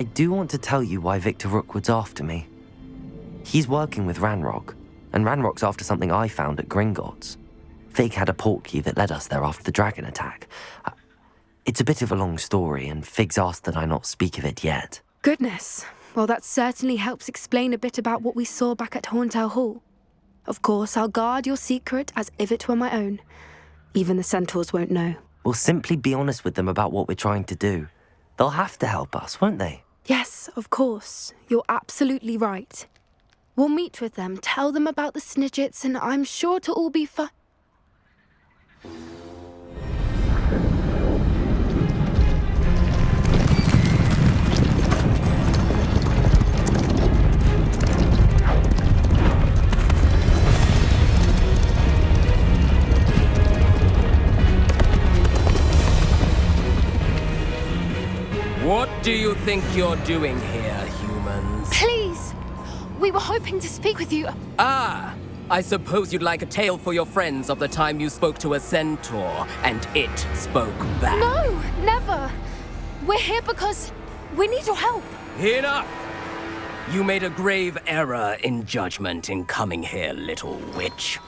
I do want to tell you why Victor Rookwood's after me. He's working with Ranrock, and Ranrock's after something I found at Gringotts. Fig had a portkey that led us there after the dragon attack. It's a bit of a long story, and Fig's asked that I not speak of it yet. Goodness. Well, that certainly helps explain a bit about what we saw back at Horntail Hall. Of course, I'll guard your secret as if it were my own. Even the centaurs won't know. We'll simply be honest with them about what we're trying to do. They'll have to help us, won't they? Yes, of course. You're absolutely right. We'll meet with them, tell them about the Snidgets, and I'm sure it'll all be fun. What do you think you're doing here, humans? Please! We were hoping to speak with you. Ah! I suppose you'd like a tale for your friends of the time you spoke to a centaur, and it spoke back. No, never! We're here because we need your help. Enough! You made a grave error in judgment in coming here, little witch.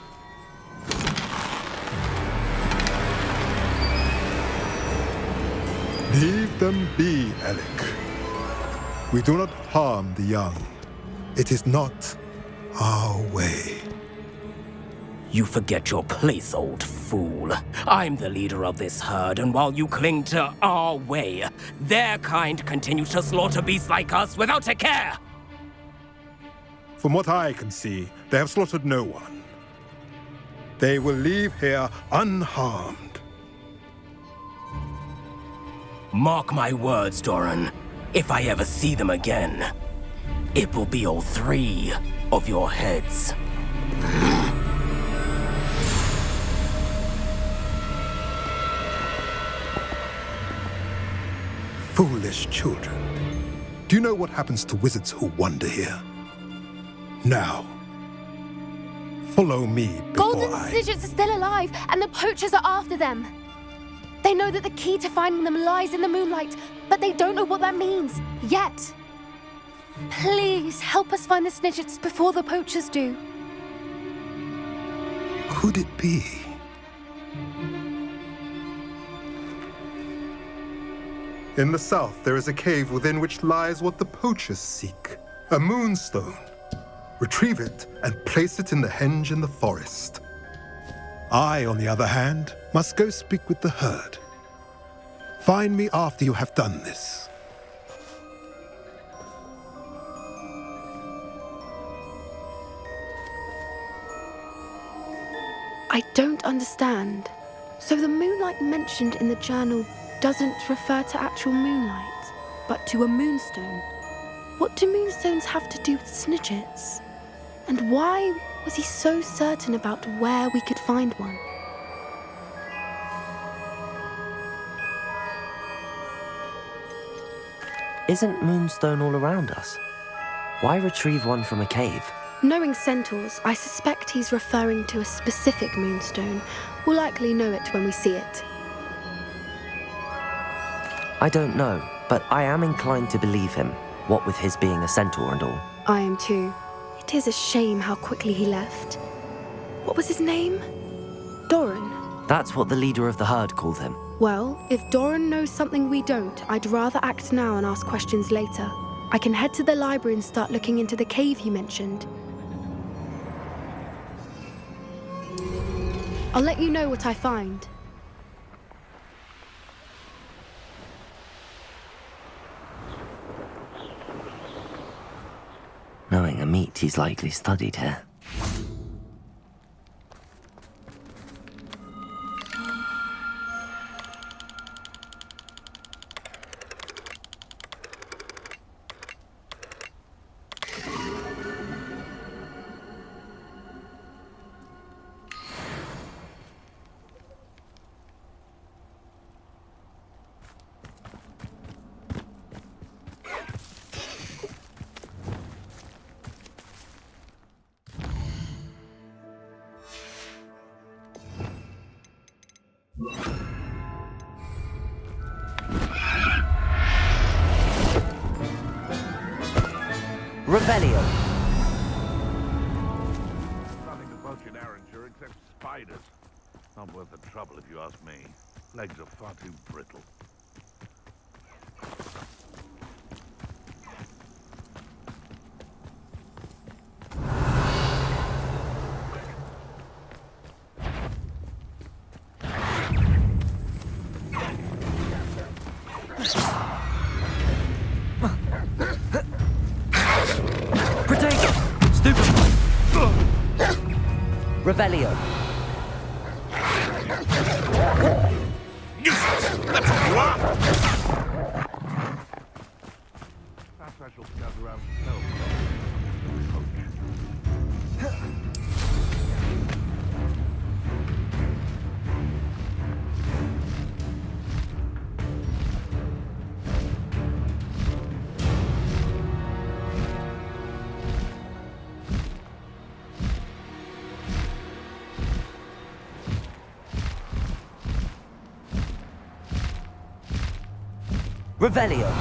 Leave them be, Alec. We do not harm the young. It is not our way. You forget your place, old fool. I'm the leader of this herd, and while you cling to our way, their kind continue to slaughter beasts like us without a care! From what I can see, they have slaughtered no one. They will leave here unharmed. Mark my words, Doran. If I ever see them again, it will be all 3 of your heads. Foolish children. Do you know what happens to wizards who wander here? Now, follow me before Golden Snidgets are still alive, and the poachers are after them. They know that the key to finding them lies in the moonlight, but they don't know what that means, yet. Please, help us find the Snidgets before the poachers do. Could it be? In the south, there is a cave within which lies what the poachers seek. A moonstone. Retrieve it and place it in the henge in the forest. I, on the other hand, must go speak with the herd. Find me after you have done this. I don't understand. So the moonlight mentioned in the journal doesn't refer to actual moonlight, but to a moonstone. What do moonstones have to do with Snidgets? And why was he so certain about where we could find one? Isn't Moonstone all around us? Why retrieve one from a cave? Knowing centaurs, I suspect he's referring to a specific moonstone. We'll likely know it when we see it. I don't know, but I am inclined to believe him, what with his being a centaur and all. I am too. It is a shame how quickly he left. What was his name? Doran. That's what the leader of the herd called him. Well, if Doran knows something we don't, I'd rather act now and ask questions later. I can head to the library and start looking into the cave you mentioned. I'll let you know what I find. Knowing a meat, he's likely studied here. Revelio. Nothing to poach in Arrancher except spiders. Not worth the trouble if you ask me. Legs are far too brittle. Protego! Stupefy! Revelio. Perhaps I shall scout around myself. Revelio.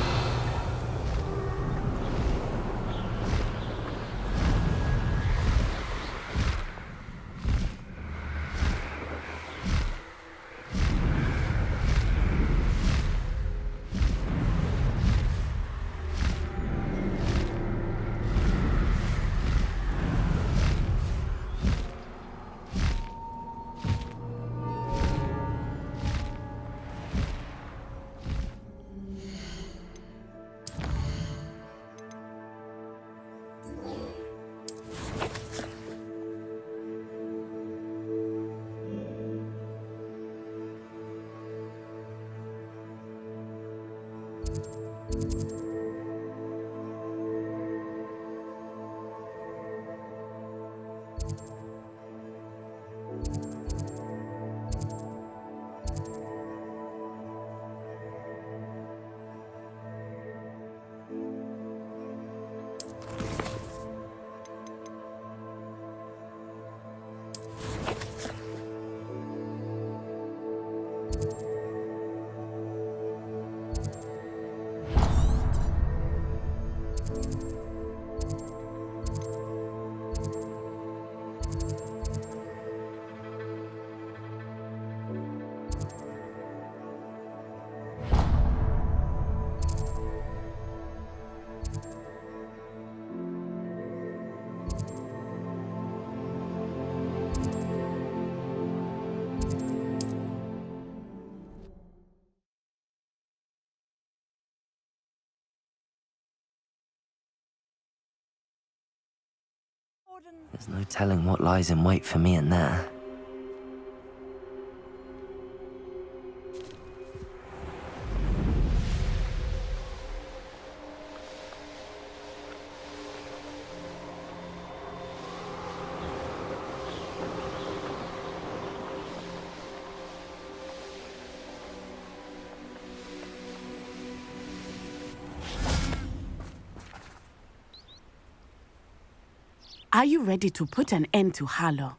There's no telling what lies in wait for me in there. Are you ready to put an end to Harlow?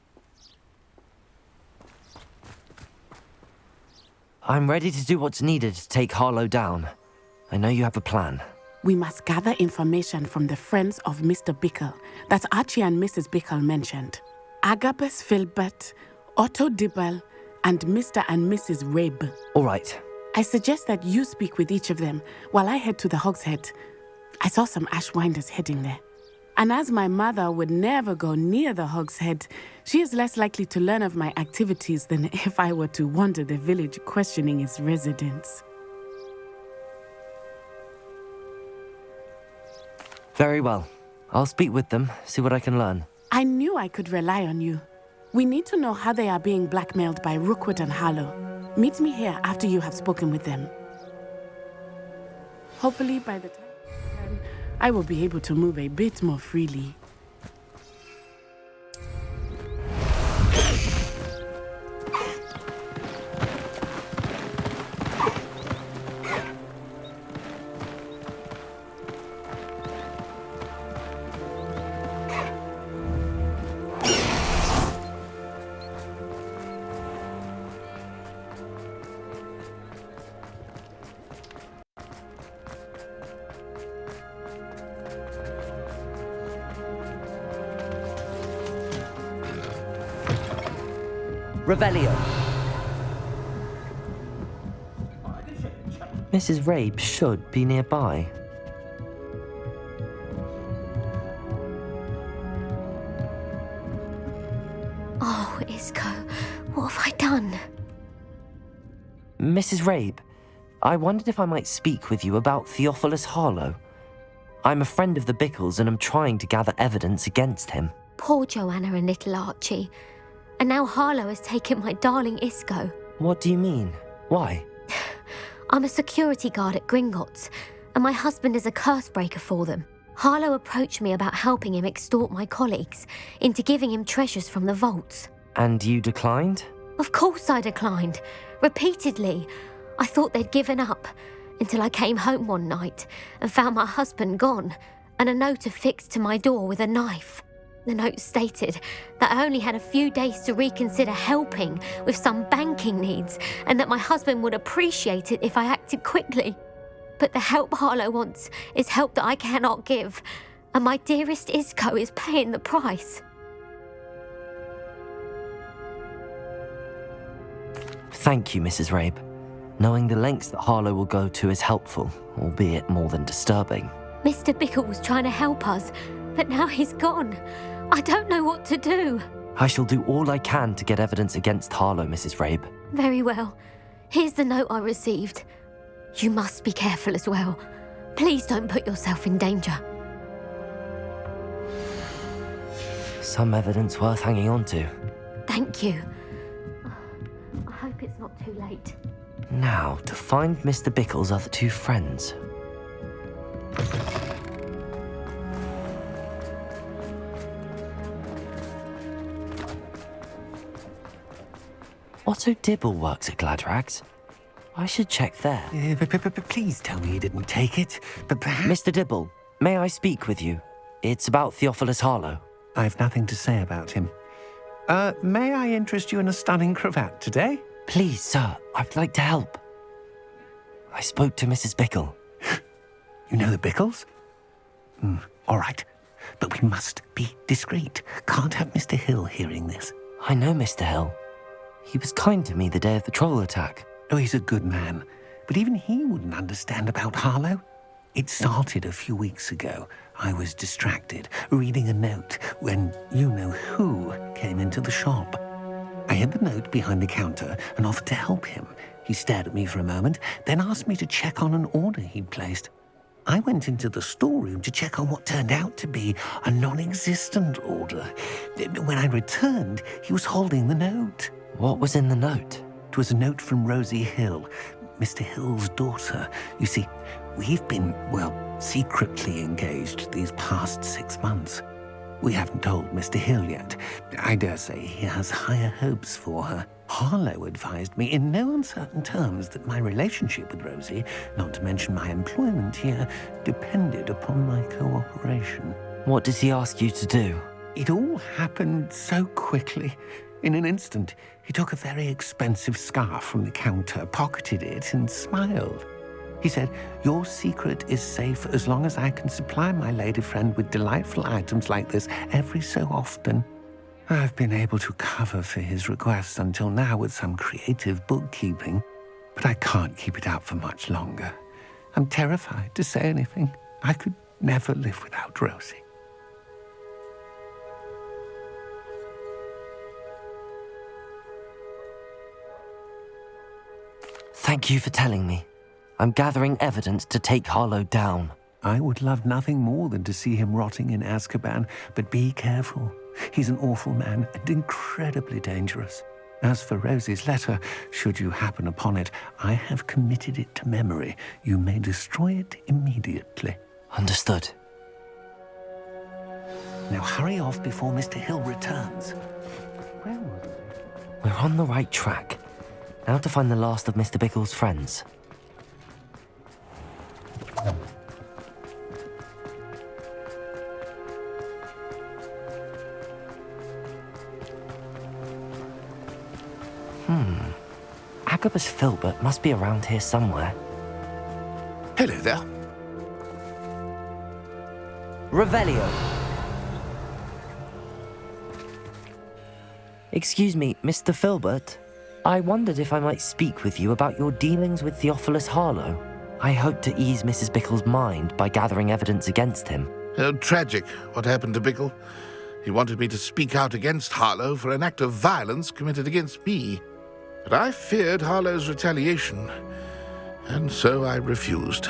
I'm ready to do what's needed to take Harlow down. I know you have a plan. We must gather information from the friends of Mr. Bickle that Archie and Mrs. Bickle mentioned. Agabus Filbert, Otto Dibble, and Mr. and Mrs. Rabe. All right. I suggest that you speak with each of them while I head to the Hogshead. I saw some Ashwinders heading there. And as my mother would never go near the Hogshead, she is less likely to learn of my activities than if I were to wander the village questioning its residents. Very well. I'll speak with them, see what I can learn. I knew I could rely on you. We need to know how they are being blackmailed by Rookwood and Harlow. Meet me here after you have spoken with them. Hopefully by the time I will be able to move a bit more freely. Revelio. Mrs. Rabe should be nearby. Oh, Isco, what have I done? Mrs. Rabe, I wondered if I might speak with you about Theophilus Harlow. I'm a friend of the Bickles and am trying to gather evidence against him. Poor Joanna and little Archie. And now Harlow has taken my darling Isco. What do you mean? Why? I'm a security guard at Gringotts, and my husband is a curse breaker for them. Harlow approached me about helping him extort my colleagues into giving him treasures from the vaults. And you declined? Of course I declined. Repeatedly. I thought they'd given up, until I came home one night and found my husband gone, and a note affixed to my door with a knife. The note stated that I only had a few days to reconsider helping with some banking needs, and that my husband would appreciate it if I acted quickly. But the help Harlow wants is help that I cannot give, and my dearest Isco is paying the price. Thank you, Mrs. Rabe. Knowing the lengths that Harlow will go to is helpful, albeit more than disturbing. Mr. Bickle was trying to help us, but now he's gone. I don't know what to do. I shall do all I can to get evidence against Harlow, Mrs. Rabe. Very well. Here's the note I received. You must be careful as well. Please don't put yourself in danger. Some evidence worth hanging on to. Thank you. I hope it's not too late. Now, to find Mr. Bickle's other two friends. Otto Dibble works at Gladrags. I should check there. Please tell me you didn't take it. But perhaps... Mr. Dibble, may I speak with you? It's about Theophilus Harlow. I've nothing to say about him. May I interest you in a stunning cravat today? Please, sir, I'd like to help. I spoke to Mrs. Bickle. You know the Bickles? All right. But we must be discreet. Can't have Mr. Hill hearing this. I know Mr. Hill. He was kind to me the day of the troll attack. Oh, he's a good man. But even he wouldn't understand about Harlow. It started a few weeks ago. I was distracted, reading a note, when you-know-who came into the shop. I hid the note behind the counter and offered to help him. He stared at me for a moment, then asked me to check on an order he'd placed. I went into the storeroom to check on what turned out to be a non-existent order. When I returned, he was holding the note. What was in the note? It was a note from Rosie Hill, Mr. Hill's daughter. You see, we've been, secretly engaged these past 6 months. We haven't told Mr. Hill yet. I dare say he has higher hopes for her. Harlow advised me in no uncertain terms that my relationship with Rosie, not to mention my employment here, depended upon my cooperation. What does he ask you to do? It all happened so quickly. In an instant, he took a very expensive scarf from the counter, pocketed it, and smiled. He said, "Your secret is safe as long as I can supply my lady friend with delightful items like this every so often." I've been able to cover for his request until now with some creative bookkeeping, but I can't keep it up for much longer. I'm terrified to say anything. I could never live without Rosie. Thank you for telling me. I'm gathering evidence to take Harlow down. I would love nothing more than to see him rotting in Azkaban, but be careful. He's an awful man and incredibly dangerous. As for Rosie's letter, should you happen upon it, I have committed it to memory. You may destroy it immediately. Understood. Now hurry off before Mr. Hill returns. Where was I? We're on the right track. Now to find the last of Mr. Bickle's friends. Agabus Filbert must be around here somewhere. Hello there. Revelio. Excuse me, Mr. Filbert. I wondered if I might speak with you about your dealings with Theophilus Harlow. I hope to ease Mrs. Bickle's mind by gathering evidence against him. Tragic, what happened to Bickle. He wanted me to speak out against Harlow for an act of violence committed against me. But I feared Harlow's retaliation, and so I refused.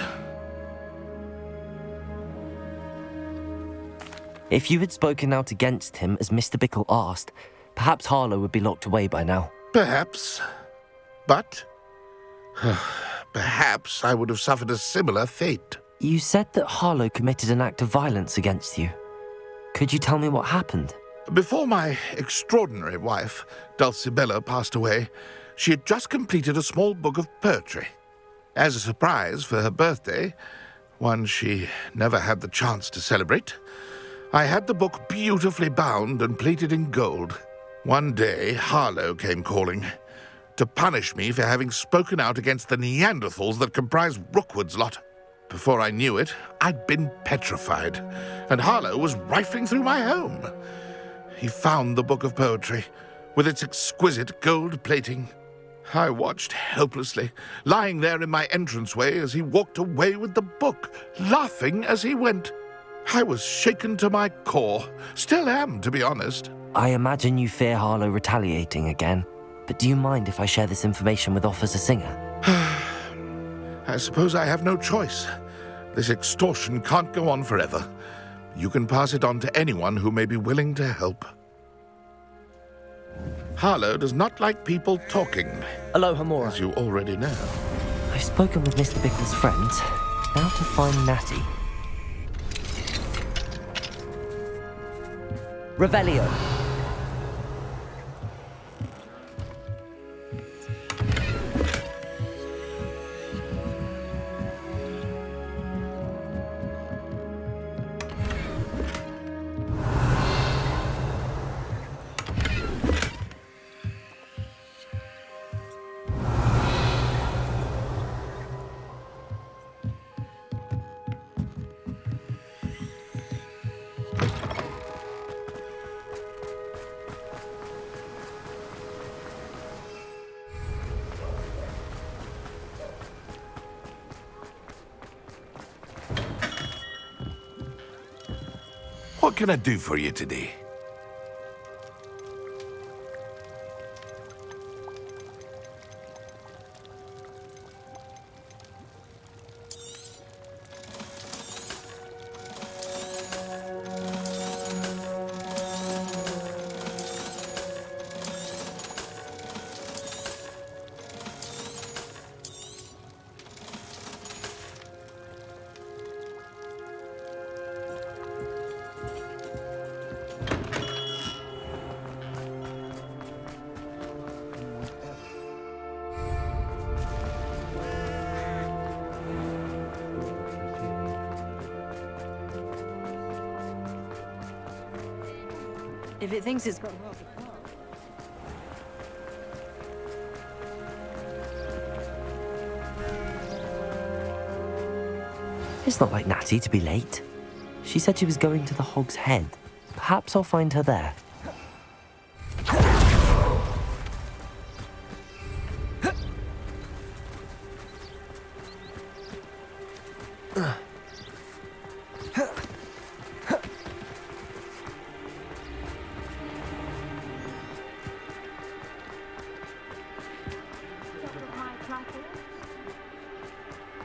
If you had spoken out against him as Mr. Bickle asked, perhaps Harlow would be locked away by now. Perhaps. But perhaps I would have suffered a similar fate. You said that Harlow committed an act of violence against you. Could you tell me what happened? Before my extraordinary wife, Dulcibella, passed away, she had just completed a small book of poetry. As a surprise for her birthday, one she never had the chance to celebrate, I had the book beautifully bound and plated in gold. One day, Harlow came calling to punish me for having spoken out against the Neanderthals that comprise Rookwood's lot. Before I knew it, I'd been petrified, and Harlow was rifling through my home. He found the book of poetry, with its exquisite gold plating. I watched helplessly, lying there in my entranceway as he walked away with the book, laughing as he went. I was shaken to my core. Still am, to be honest. I imagine you fear Harlow retaliating again, but do you mind if I share this information with Officer Singer? I suppose I have no choice. This extortion can't go on forever. You can pass it on to anyone who may be willing to help. Harlow does not like people talking. Aloha, Mora. As you already know. I've spoken with Mr. Bickle's friends. Now to find Natty. Revelio. What can I do for you today? If it thinks it's got half a car. It's not like Natty to be late. She said she was going to the Hog's Head. Perhaps I'll find her there.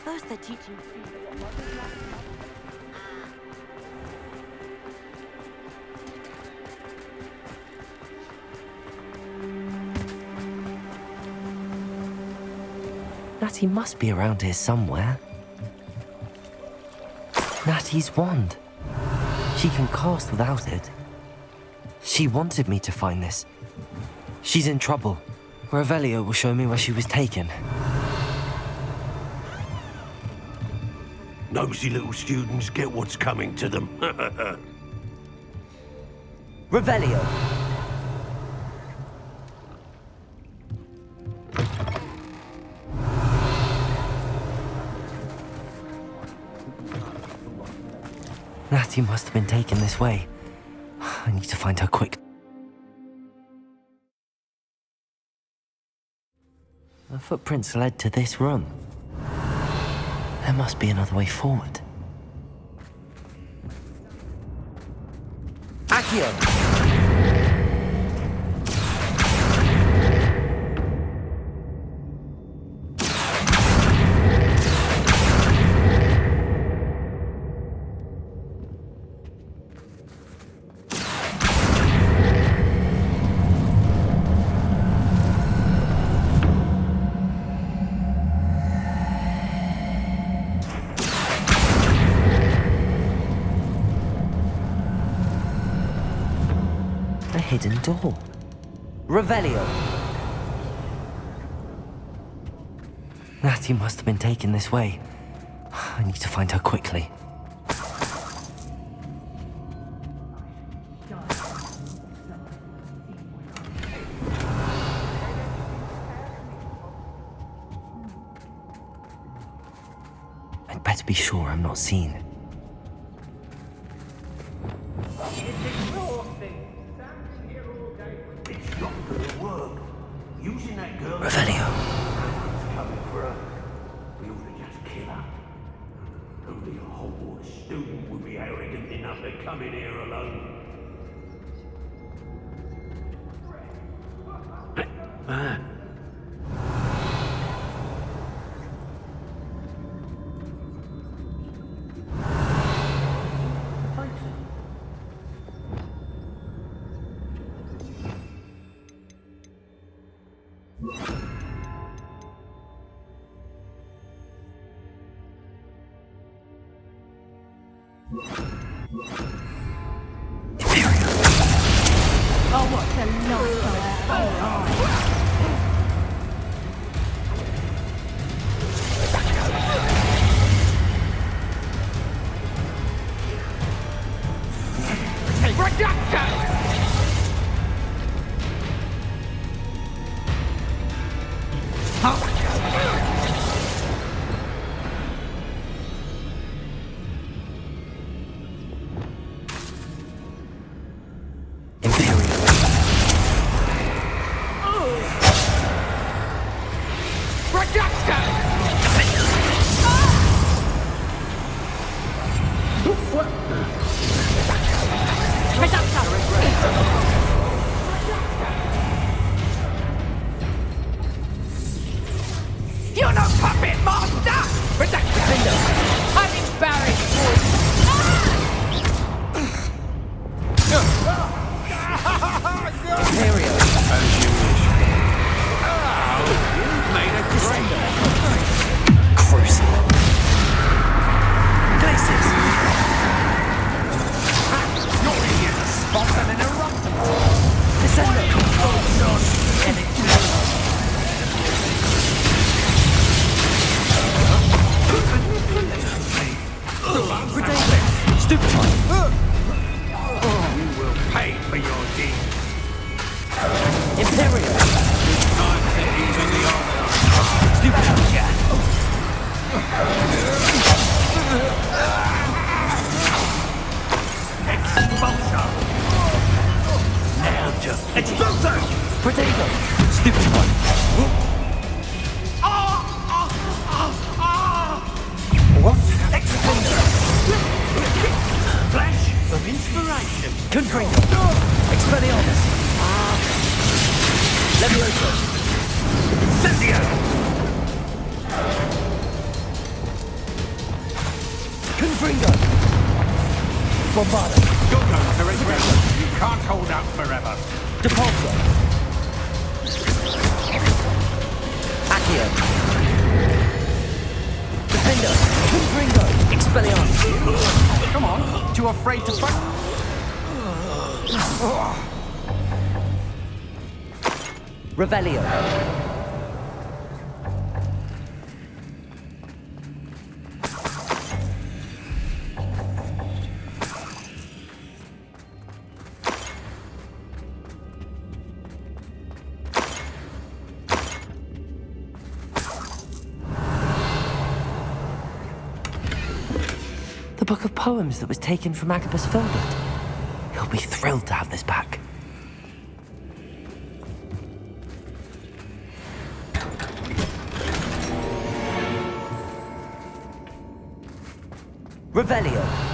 First they're teaching Natty must be around here somewhere. Natty's wand. She can cast without it. She wanted me to find this. She's in trouble. Revelio will show me where she was taken. Nosy little students get what's coming to them. Revelio! Natty must have been taken this way. I need to find her quick. The footprints led to this room. There must be another way forward. Accio! A hidden door. Revelio! Natty must have been taken this way. I need to find her quickly. I'd better be sure I'm not seen. Revelio. Coming for her. We ought to just kill her. Only a Hogwarts student would be arrogant enough to come in here alone. Oh, what a nice You're no puppet master! I'm embarrassed! Imperial. Made a great Crucible. Glacis. You're here to spot them and erupt them! Descender. Stupefy. You will pay for your deed. Imperial. Time to even the altar. Stupefy. Expulsor. Now just expulsor. Protego. Stupefy. What? Expander. Flash of inspiration. Confringo. Expelliarmus. Levioso. Incendio. Confringo. Bombarda. You're going to regret it. You can't hold out forever. Depulso. Accio. Defender. Confringo. Expelliarmus. Come on, too afraid to fight? Revelio. The book of poems that was taken from Agabus Filbert. He'll be thrilled to have this back. Revelio.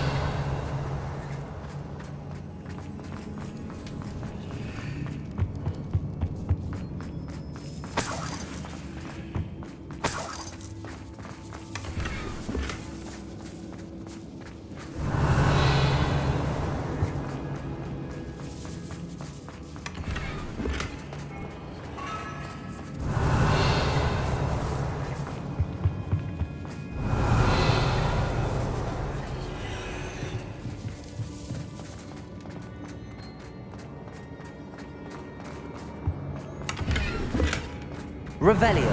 Revelio.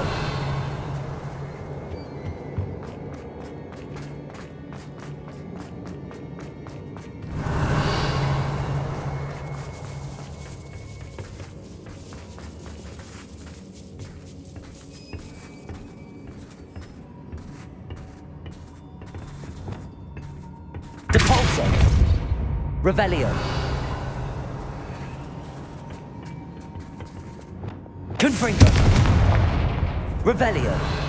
Depulso. Revelio. Confringo. Revelio.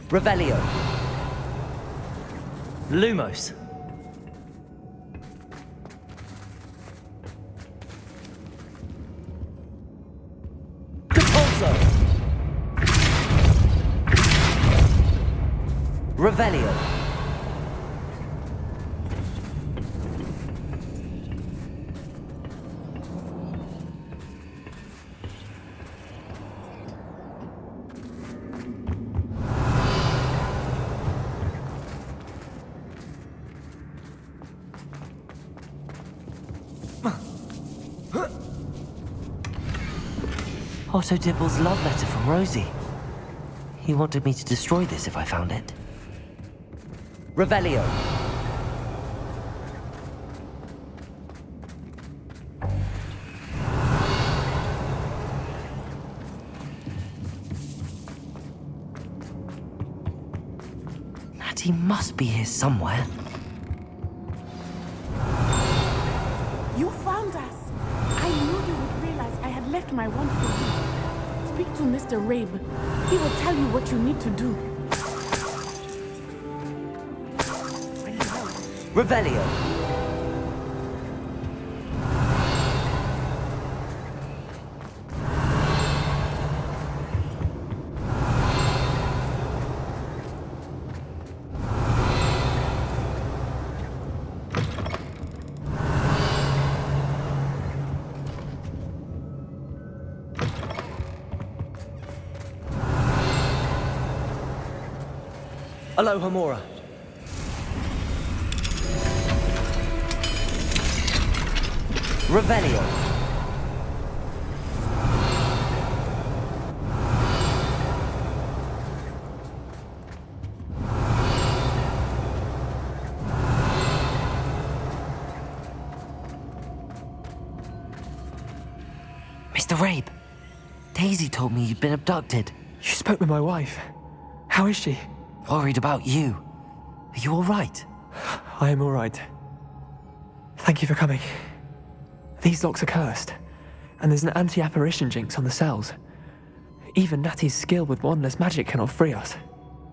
Revelio. Lumos. Depulso. Revelio. Otto Dibble's love letter from Rosie. He wanted me to destroy this if I found it. Revelio. Natty must be here somewhere. You found us! I knew you would realize I had left my wand for you. Speak to Mr. Rabe. He will tell you what you need to do. Revelio. Aloha Mora. Revelio. Mr. Rabe, Daisy told me you'd been abducted. You spoke with my wife. How is she? Worried about you. Are you all right? I am all right. Thank you for coming. These locks are cursed, and there's an anti-apparition jinx on the cells. Even Natty's skill with wandless magic cannot free us.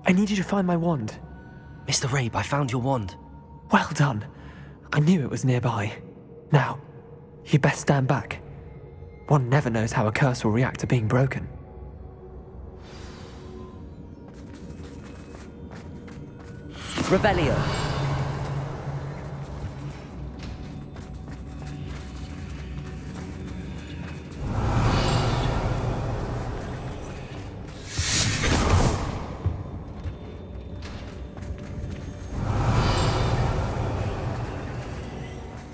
I need you to find my wand. Mr. Rabe, I found your wand. Well done. I knew it was nearby. Now, you best stand back. One never knows how a curse will react to being broken. Revelio.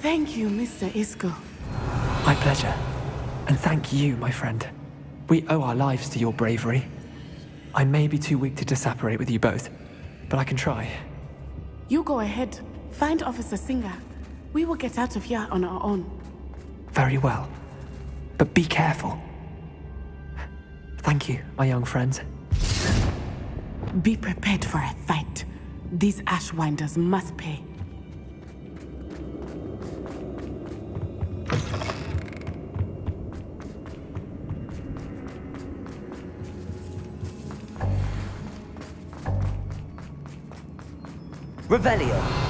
Thank you, Mr. Isco. My pleasure. And thank you, my friend. We owe our lives to your bravery. I may be too weak to disapparate with you both, but I can try. You go ahead. Find Officer Singer. We will get out of here on our own. Very well. But be careful. Thank you, my young friends. Be prepared for a fight. These Ashwinders must pay. Revelio.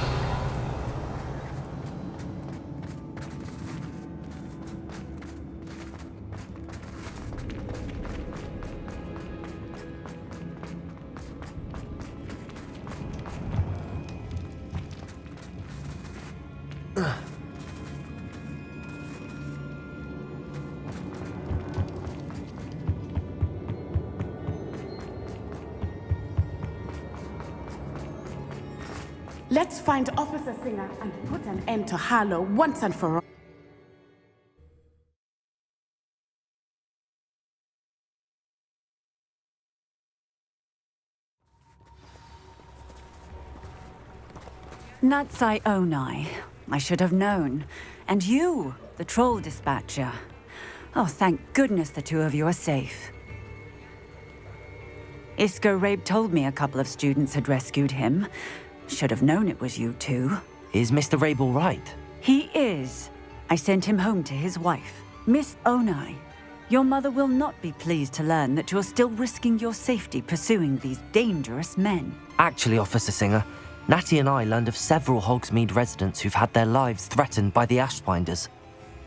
Let's find Officer Singer and put an end to Harlow once and for all. Natsai Onai. I should have known. And you, the troll dispatcher. Oh, thank goodness the two of you are safe. Isco Rabe told me a couple of students had rescued him. Should have known it was you two. Is Mr. Rabe all right? He is. I sent him home to his wife. Miss Onai, your mother will not be pleased to learn that you're still risking your safety pursuing these dangerous men. Actually, Officer Singer, Natty and I learned of several Hogsmeade residents who've had their lives threatened by the Ashwinders.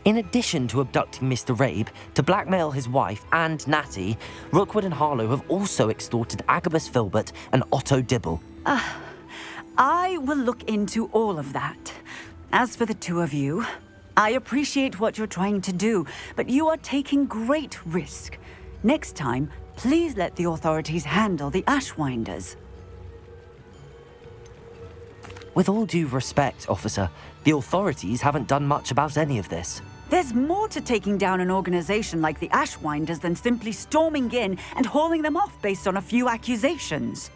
In addition to abducting Mr. Rabe to blackmail his wife and Natty, Rookwood and Harlow have also extorted Agabus Filbert and Otto Dibble. I will look into all of that. As for the two of you, I appreciate what you're trying to do, but you are taking great risk. Next time, please let the authorities handle the Ashwinders. With all due respect, officer, the authorities haven't done much about any of this. There's more to taking down an organization like the Ashwinders than simply storming in and hauling them off based on a few accusations.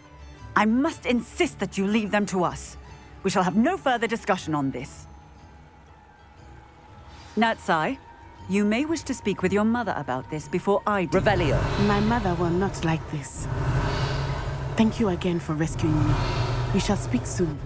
I must insist that you leave them to us. We shall have no further discussion on this. Natsai, you may wish to speak with your mother about this before I do. Revelio. My mother will not like this. Thank you again for rescuing me. We shall speak soon.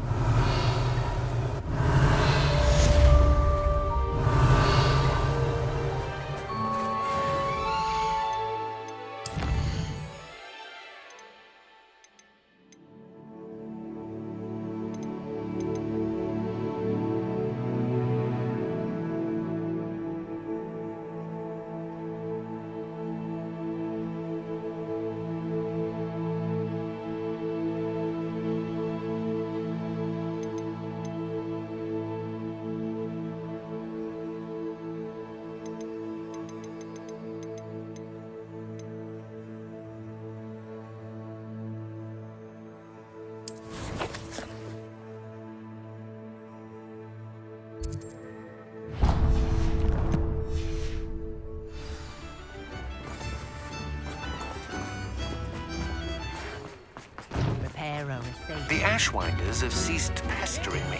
The Ashwinders have ceased pestering me.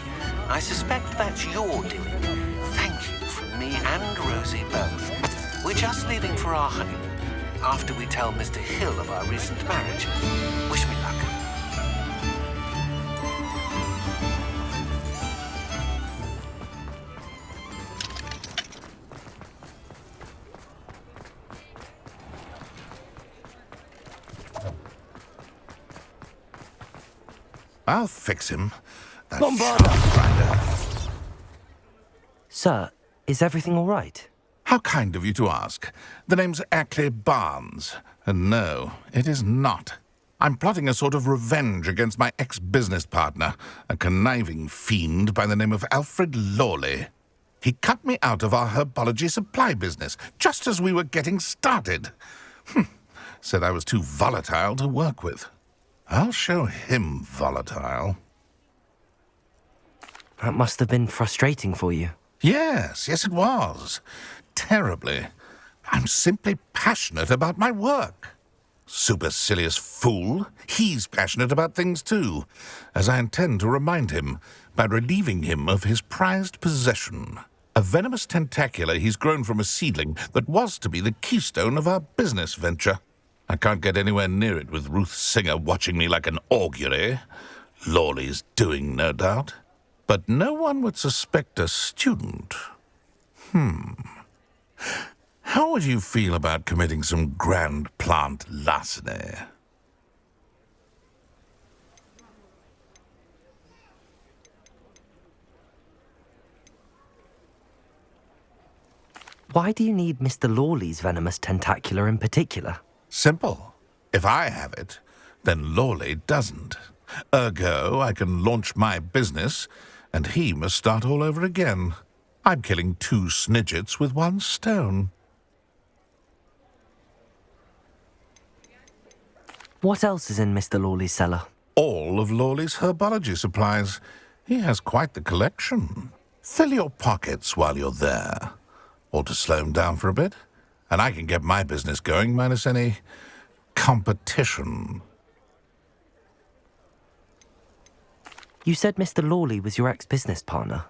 I suspect that's your doing. Thank you from me and Rosie both. We're just leaving for our honeymoon, after we tell Mr. Hill of our recent marriage. Wish me luck. I'll fix him. That Bombarda! shaft-grinder. Sir, is everything all right? How kind of you to ask. The name's Ackley Barnes. And no, it is not. I'm plotting a sort of revenge against my ex-business partner, a conniving fiend by the name of Alfred Lawley. He cut me out of our herbology supply business, just as we were getting started. Said I was too volatile to work with. I'll show him volatile. That must have been frustrating for you. Yes, it was. Terribly. I'm simply passionate about my work. Supercilious fool. He's passionate about things too, as I intend to remind him by relieving him of his prized possession, a venomous tentacular he's grown from a seedling that was to be the keystone of our business venture. I can't get anywhere near it with Ruth Singer watching me like an augury. Lawley's doing, no doubt. But no one would suspect a student. How would you feel about committing some grand plant larceny? Why do you need Mr. Lawley's venomous tentacular in particular? Simple. If I have it, then Lawley doesn't. Ergo, I can launch my business, and he must start all over again. I'm killing 2 snidgets with 1 stone. What else is in Mr. Lawley's cellar? All of Lawley's herbology supplies. He has quite the collection. Fill your pockets while you're there. Or to slow him down for a bit, and I can get my business going minus any competition. You said Mr. Lawley was your ex-business partner.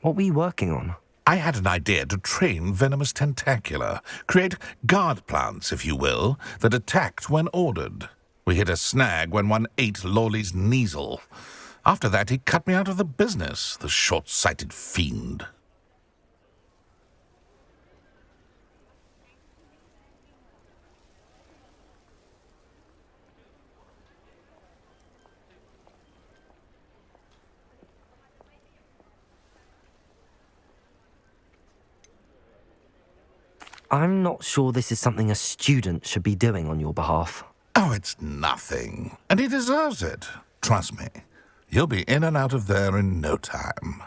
What were you working on? I had an idea to train venomous tentacula, create guard plants, if you will, that attacked when ordered. We hit a snag when one ate Lawley's Kneasel. After that, he cut me out of the business, the short-sighted fiend. I'm not sure this is something a student should be doing on your behalf. Oh, it's nothing. And he deserves it. Trust me. He'll be in and out of there in no time.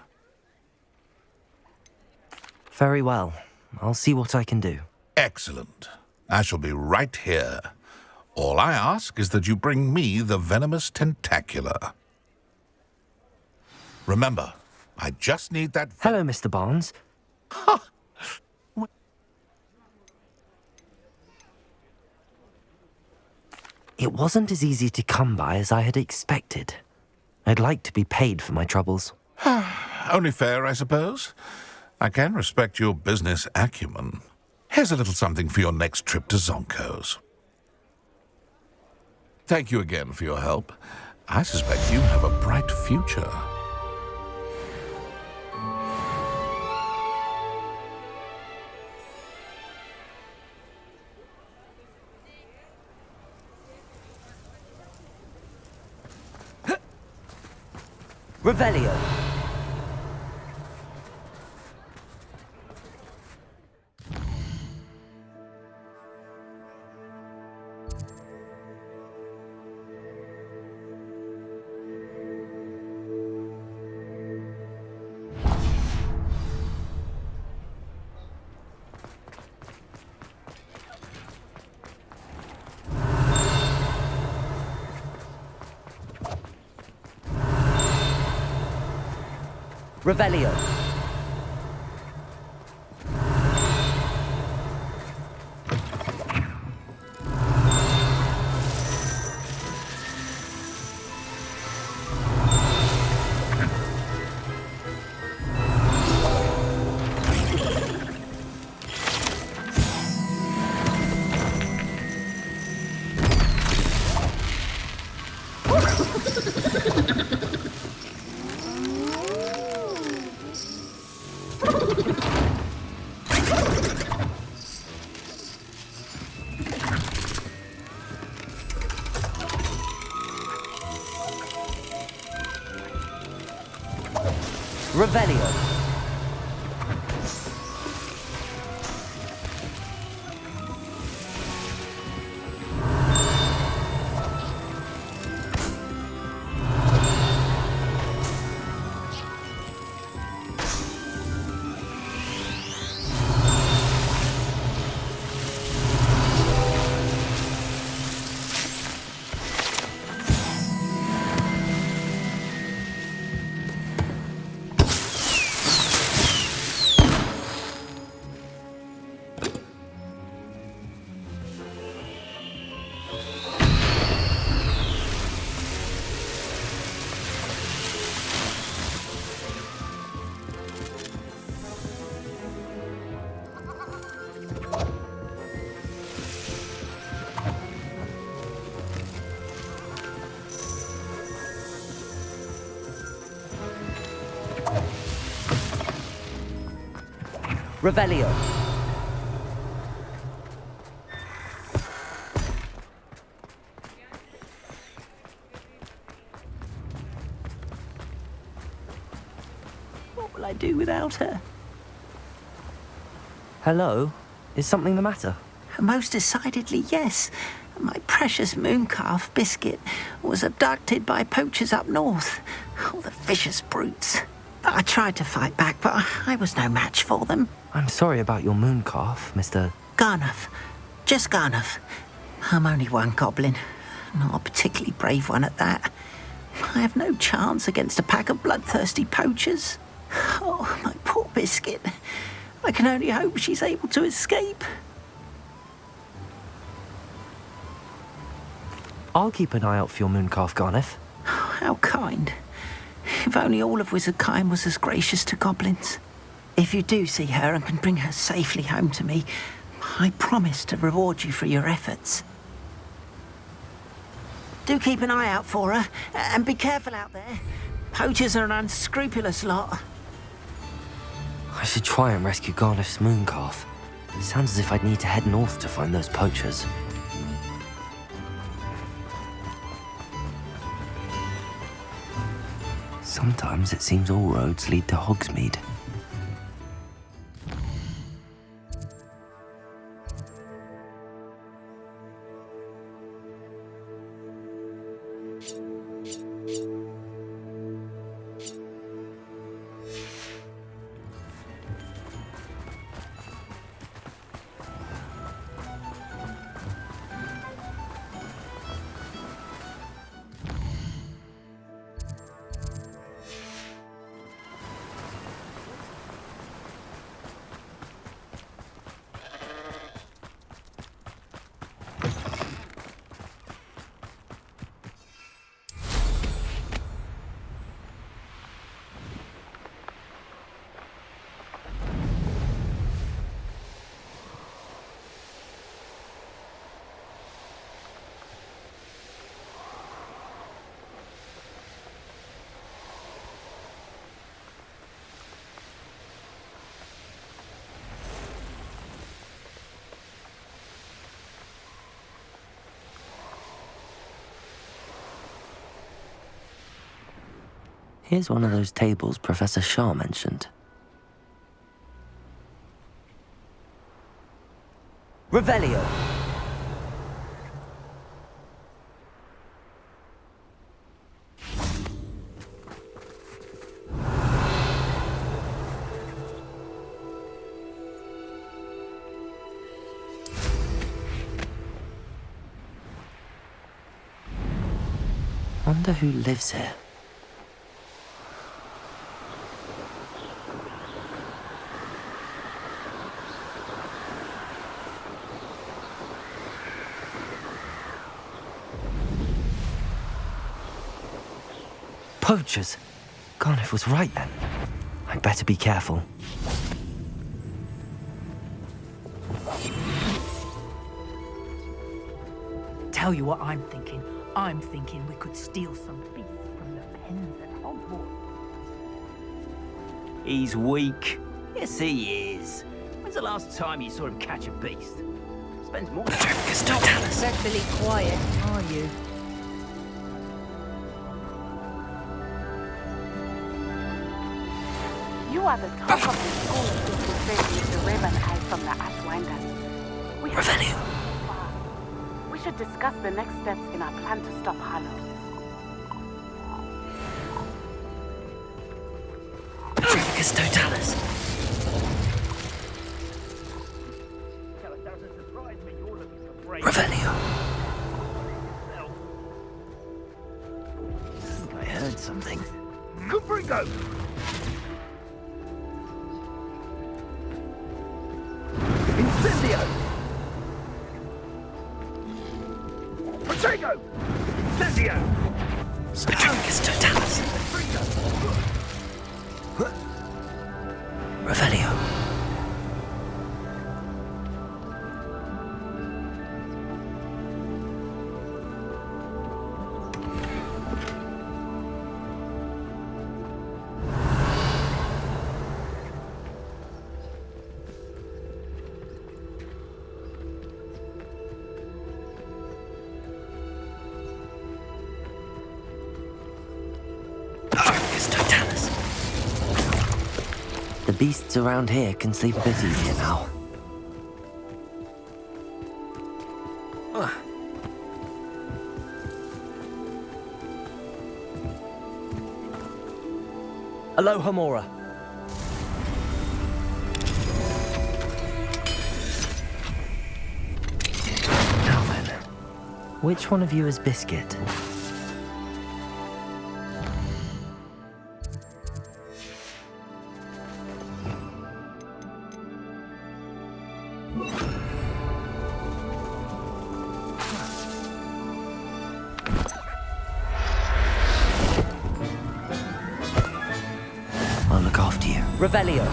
Very well. I'll see what I can do. Excellent. I shall be right here. All I ask is that you bring me the venomous tentacula. Remember, I just need that... Hello, Mr. Barnes. It wasn't as easy to come by as I had expected. I'd like to be paid for my troubles. Only fair, I suppose. I can respect your business acumen. Here's a little something for your next trip to Zonko's. Thank you again for your help. I suspect you have a bright future. Revelio. Revelio. Revelio. Revelio. What will I do without her? Hello? Is something the matter? Most decidedly, yes. My precious mooncalf, Biscuit, was abducted by poachers up north. Oh, the vicious brutes. I tried to fight back, but I was no match for them. I'm sorry about your mooncalf, Mr. Garnuff. Just Garnuff. I'm only one goblin. Not a particularly brave one at that. I have no chance against a pack of bloodthirsty poachers. Oh, my poor Biscuit. I can only hope she's able to escape. I'll keep an eye out for your mooncalf, Garneth. How kind. If only all of Wizardkind was as gracious to goblins. If you do see her and can bring her safely home to me, I promise to reward you for your efforts. Do keep an eye out for her, and be careful out there. Poachers are an unscrupulous lot. I should try and rescue Garneth's mooncalf. It sounds as if I'd need to head north to find those poachers. Sometimes it seems all roads lead to Hogsmeade. Here's one of those tables Professor Shah mentioned. Revelio! Wonder who lives here. Poachers! Garneth was right then. I'd better be careful. Tell you what I'm thinking. I'm thinking we could steal some beef from the pens at Hogwarts. He's weak. Yes, he is. When's the last time you saw him catch a beast? Spends more time... Not especially quiet, are you? You are the top of the school who defends the Raven Eye from the Ashwinders. We have come so far. We should discuss the next steps in our plan to stop Harlow. Dracus Totalis! Revelio! I heard something. Gumbrigo! Incendio! Protego! Incendio! Dracus Totalis! Revelio! beasts around here can sleep a bit easier now. Aloha, Mora. Now then, which one of you is Biscuit? I'll look after you. Revelio.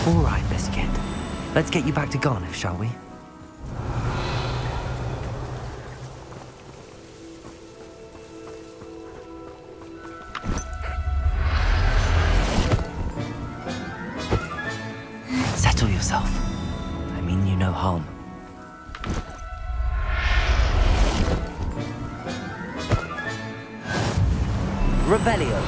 All right, Biscuit. Let's get you back to Garniff, shall we? Settle yourself. I mean you no harm. Revelio.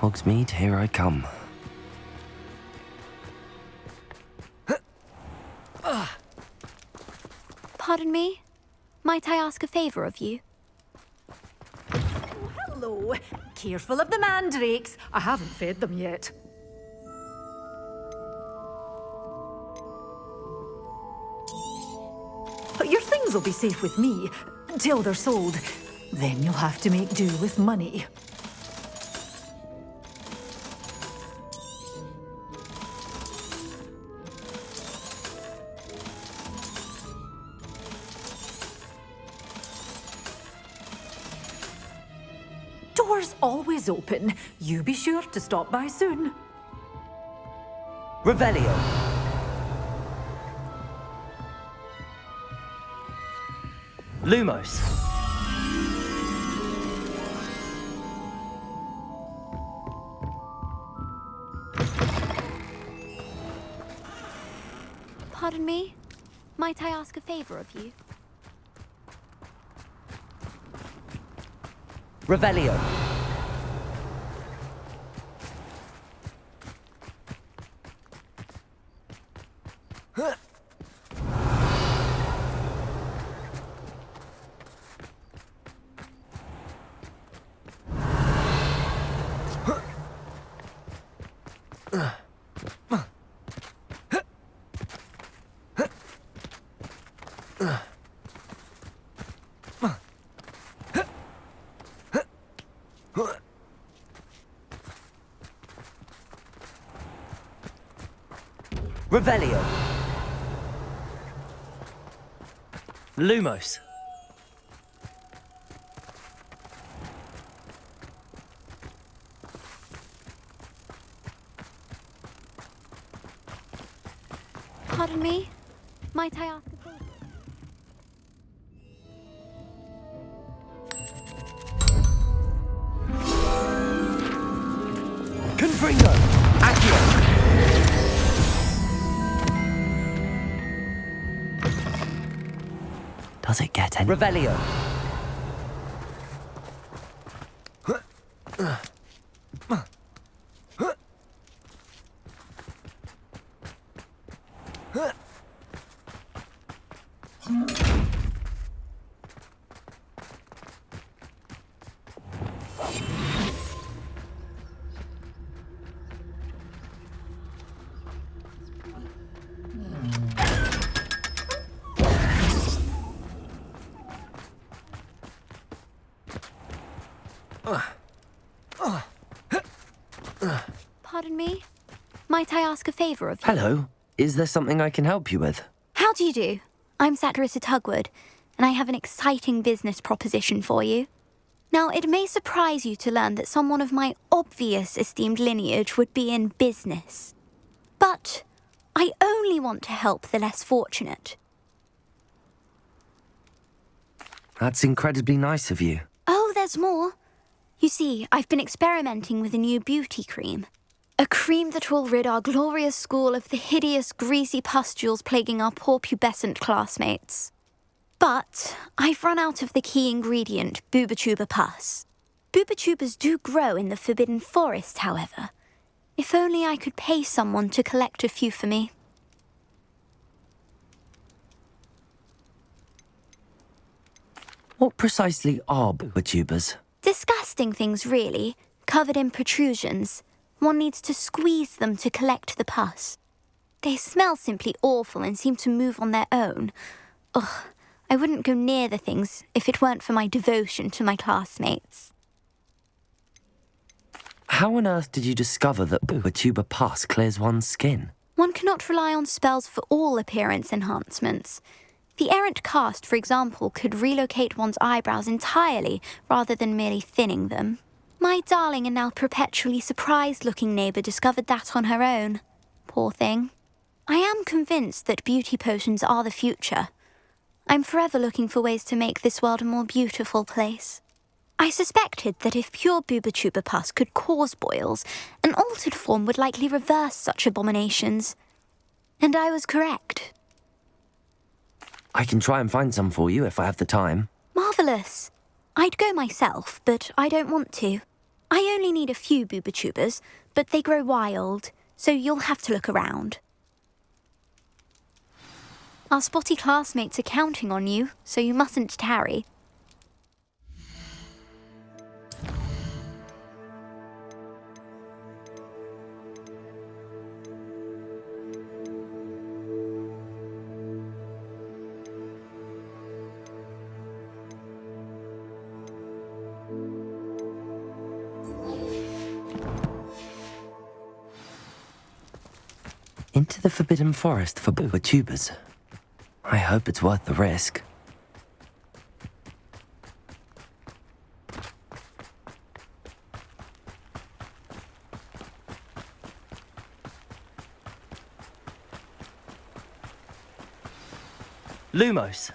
Hogsmeade, here I come. Pardon me? Might I ask a favor of you? Hello. Careful of the mandrakes. I haven't fed them yet. Your things will be safe with me, till they're sold. Then you'll have to make do with money. Doors always open. You be sure to stop by soon. Revelio. Lumos. Pardon me? Might I ask a favor of you? Revelio. Revelio. Lumos. Pardon me? Might I ask a favor? Confringo. Accio. Does it get any... Revelio. Pardon me? Might I ask a favour of you? Hello. Is there something I can help you with? How do you do? I'm Satirissa Tugwood, and I have an exciting business proposition for you. Now, it may surprise you to learn that someone of my obvious esteemed lineage would be in business. But I only want to help the less fortunate. That's incredibly nice of you. Oh, there's more. You see, I've been experimenting with a new beauty cream. A cream that will rid our glorious school of the hideous, greasy pustules plaguing our poor pubescent classmates. But I've run out of the key ingredient, boobotuber pus. Boobotubers do grow in the Forbidden Forest, however. If only I could pay someone to collect a few for me. What precisely are boobotubers? Disgusting things, really, covered in protrusions. One needs to squeeze them to collect the pus. They smell simply awful and seem to move on their own. Ugh, I wouldn't go near the things if it weren't for my devotion to my classmates. How on earth did you discover that boobotuber pus clears one's skin? One cannot rely on spells for all appearance enhancements. The errant cast, for example, could relocate one's eyebrows entirely rather than merely thinning them. My darling and now perpetually surprised-looking neighbour discovered that on her own. Poor thing. I am convinced that beauty potions are the future. I'm forever looking for ways to make this world a more beautiful place. I suspected that if pure boobotuber pus could cause boils, an altered form would likely reverse such abominations. And I was correct. I can try and find some for you if I have the time. Marvellous. I'd go myself, but I don't want to. I only need a few boobotubers, but they grow wild, so you'll have to look around. Our spotty classmates are counting on you, so you mustn't tarry. Into the Forbidden Forest for boobotubers. I hope it's worth the risk. Lumos.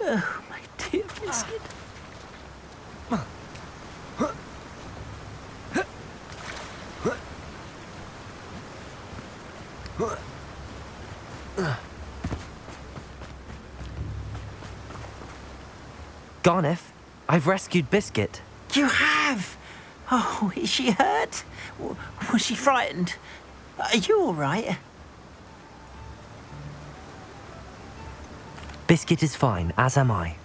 Oh, my dear biscuit. Garneth, I've rescued Biscuit. You have? Oh, is she hurt? Was she frightened? Are you all right? Biscuit is fine, as am I.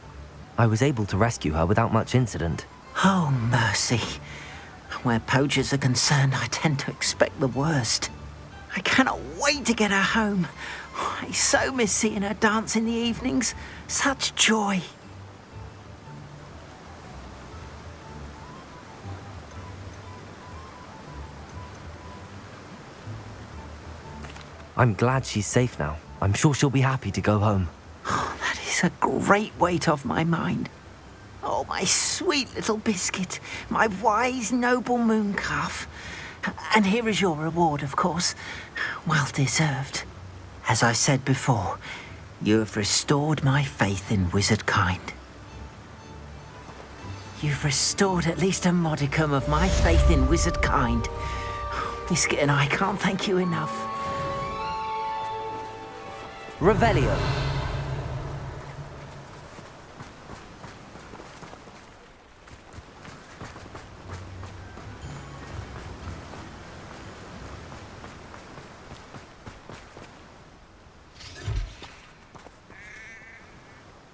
I was able to rescue her without much incident. Oh, mercy. Where poachers are concerned, I tend to expect the worst. I cannot wait to get her home. I so miss seeing her dance in the evenings. Such joy. I'm glad she's safe now. I'm sure she'll be happy to go home. Oh, that is a great weight off my mind. Oh, my sweet little biscuit, my wise, noble moon calf. And here is your reward, of course. Well deserved. As I said before, you have restored my faith in wizard kind. You've restored at least a modicum of my faith in wizard kind. Biscuit and I can't thank you enough. Revelio.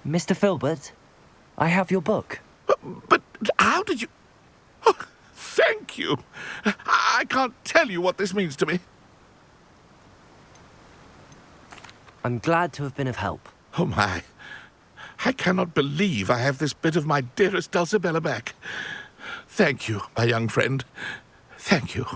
Mr. Filbert, I have your book. But how did you... Oh, thank you. I can't tell you what this means to me. I'm glad to have been of help. Oh, my. I cannot believe I have this bit of my dearest Dulcibella back. Thank you, my young friend. Thank you.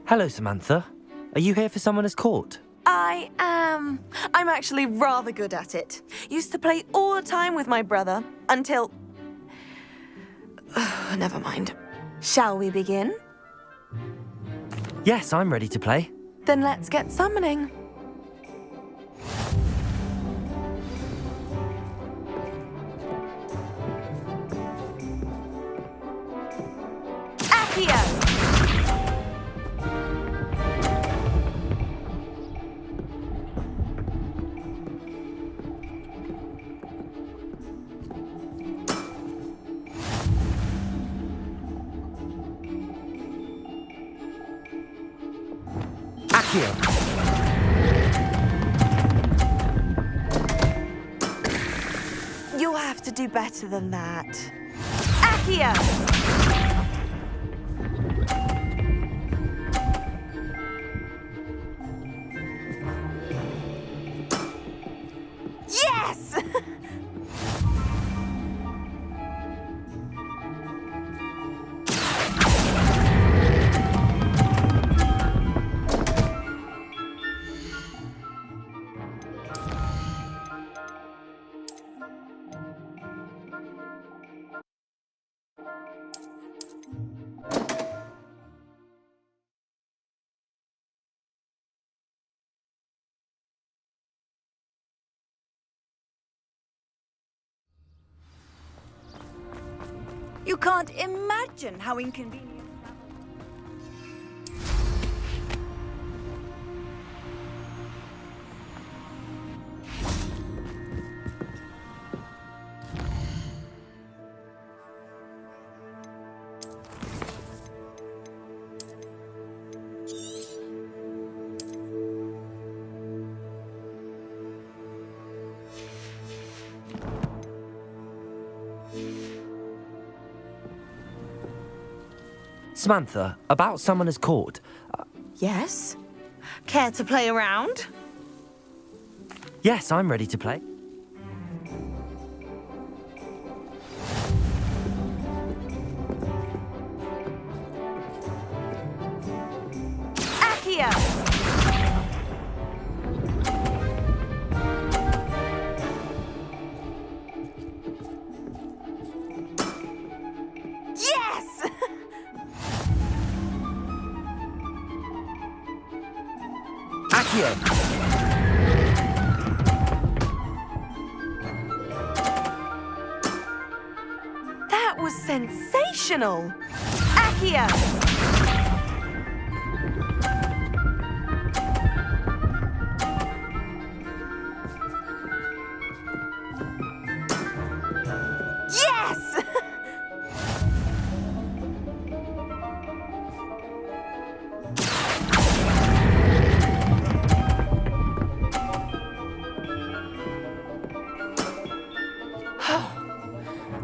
Hello, Samantha. Are you here for Summoner's Court? I am. I'm actually rather good at it. Used to play all the time with my brother until... Never mind. Shall we begin? Yes, I'm ready to play. Then let's get summoning. Accio! You'll have to do better than that. Accio! Yes! You can't imagine how inconvenient. Samantha, about Summoner's Court. Yes? Care to play around? Yes, I'm ready to play. Accio! Yes! Accio! That was sensational! Accio! Yes!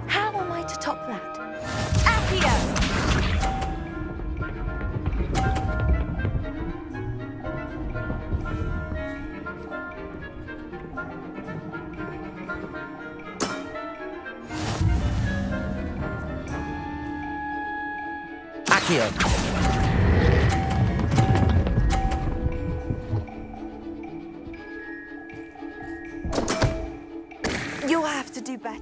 How am I to top that? Accio! Accio. You'll have to do better.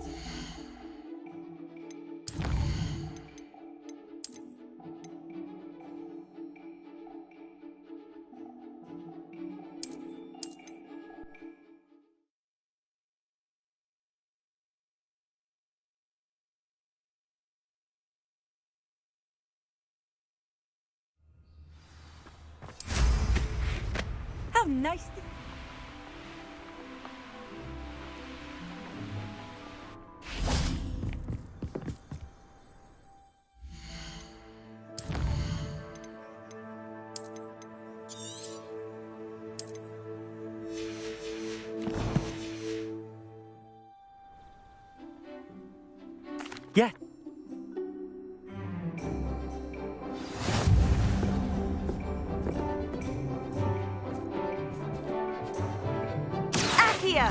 How nice. Yeah. Accio!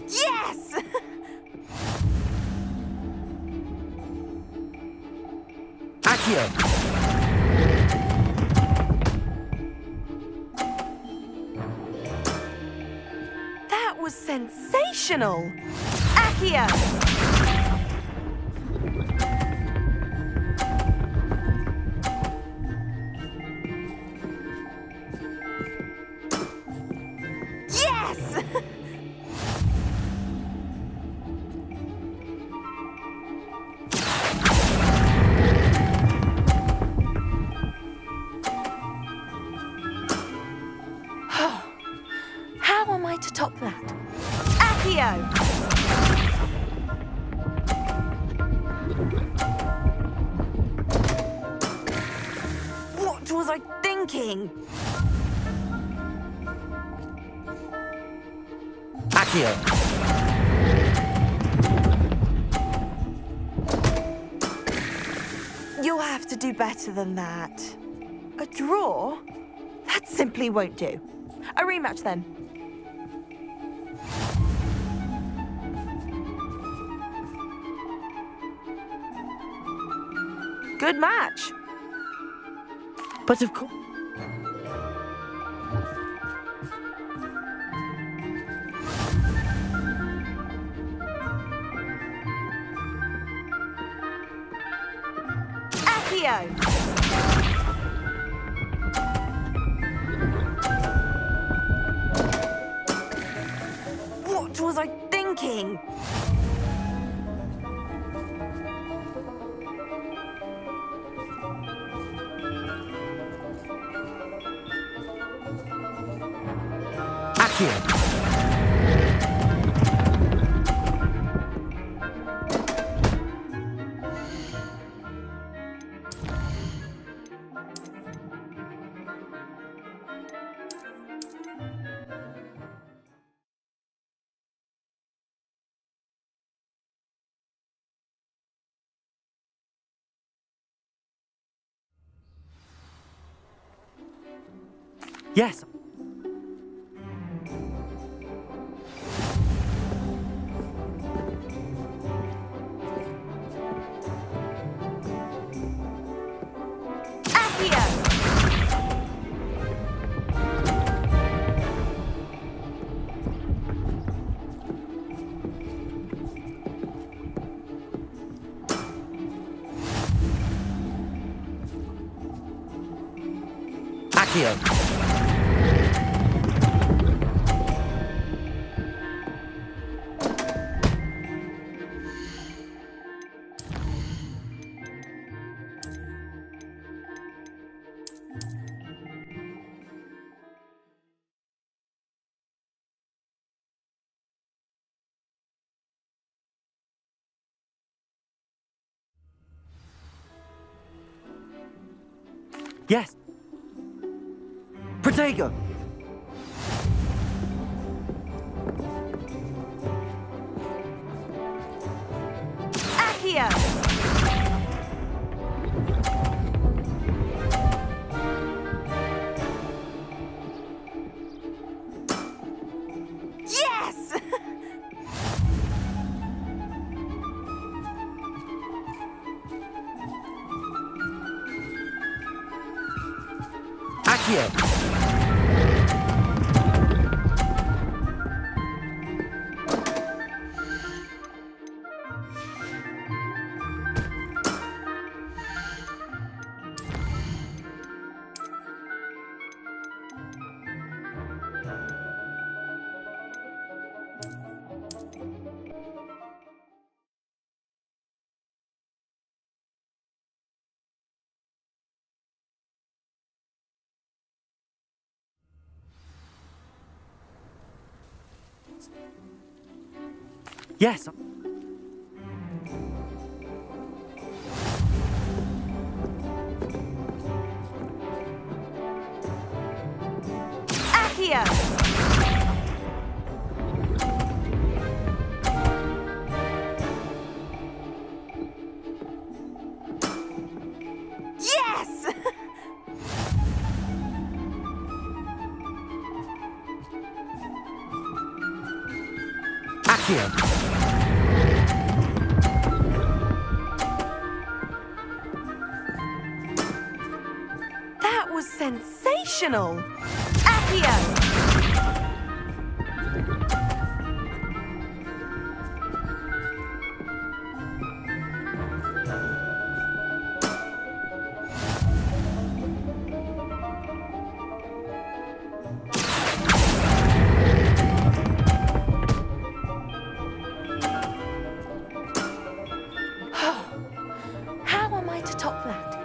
Yes! Accio. That was sensational! Accio! Yes! How am I to top that? Accio! What was I thinking? Accio. You'll have to do better than that. A draw? That simply won't do. A rematch then. Good match. But of course. Accio! What was I thinking? Accio. Yes. Accio! Accio. Yes. Protego. Accio! Accio! Yes. Accio! Yes! Accio! That was sensational! Accio! How am I to top that?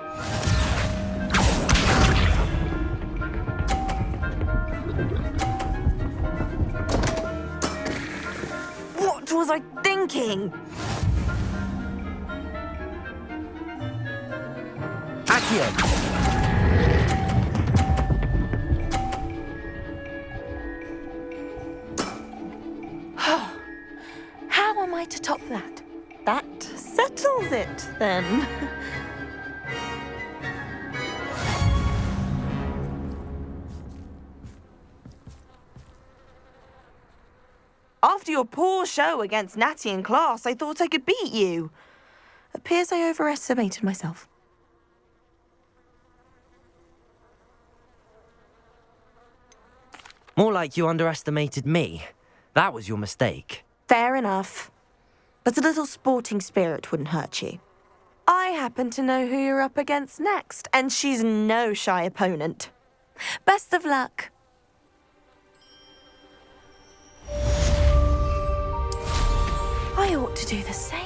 What was I thinking? Accio! How am I to top that? That settles it, then. After your poor show against Natty in class, I thought I could beat you. Appears I overestimated myself. More like you underestimated me. That was your mistake. Fair enough. But a little sporting spirit wouldn't hurt you. I happen to know who you're up against next, and she's no shy opponent. Best of luck. I ought to do the same.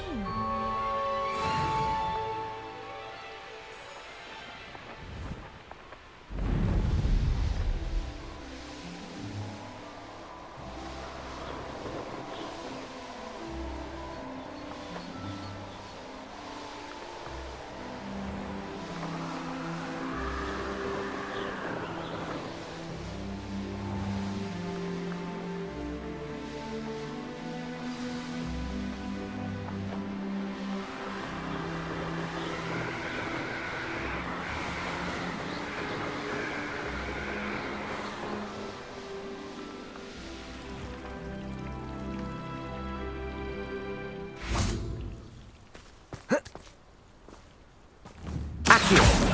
Accio!